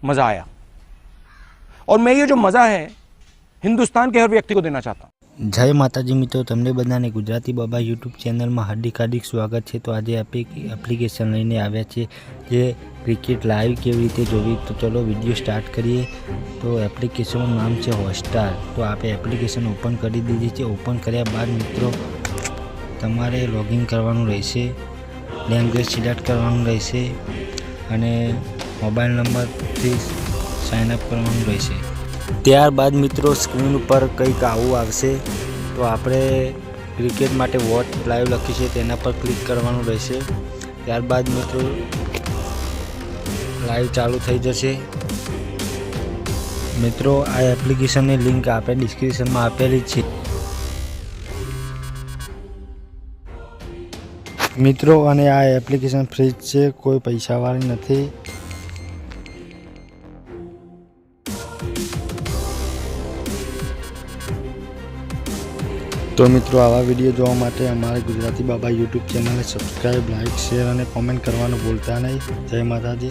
मज़ा आया। और मैं ये जो मज़ा है हिंदुस्तान के हर व्यक्ति को देना चाहता हूँ। जय माताजी मित्रों, तमने बधाने गुजराती बाबा यूट्यूब चैनल में हार्दिक स्वागत है। तो आज एप्लिकेशन लईने आव्या छे जे क्रिकेट लाइव केवी रीते जोवी। तो चलो वीडियो स्टार्ट करिए। तो एप्लिकेशनનું नाम है हॉटस्टार। तो आप एप्लिकेशन ओपन कर दीजिए छे। ओपन कर्या बाद मित्रों तमारे लॉगिन करवानुं रहेशे, लैंग्वेज सिलेक्ट करवानुं रहेशे अने मोबाइल नंबरथी साइन अप करवानुं रहेशे। ત્યારબાદ મિત્રો સ્ક્રીન ઉપર કંઈક આવું આવશે। તો આપણે ક્રિકેટ માટે વોચ લાઈવ લખ્યું છે તેના પર ક્લિક કરવાનું રહેશે। ત્યારબાદ મિત્રો લાઈવ ચાલુ થઈ જશે। મિત્રો આ એપ્લિકેશનની લિંક આપણે ડિસ્ક્રિપ્શનમાં આપેલી છે। મિત્રો અને આ એપ્લિકેશન ફ્રી છે, કોઈ પૈસાવાળી નથી। तो मित्रों आवा वीडियो जोवा माटे अमारे गुजराती बाबा यूट्यूब चैनल ने सब्सक्राइब, लाइक, शेर और कॉमेंट करवानुं भूलता नहीं। जय माताजी।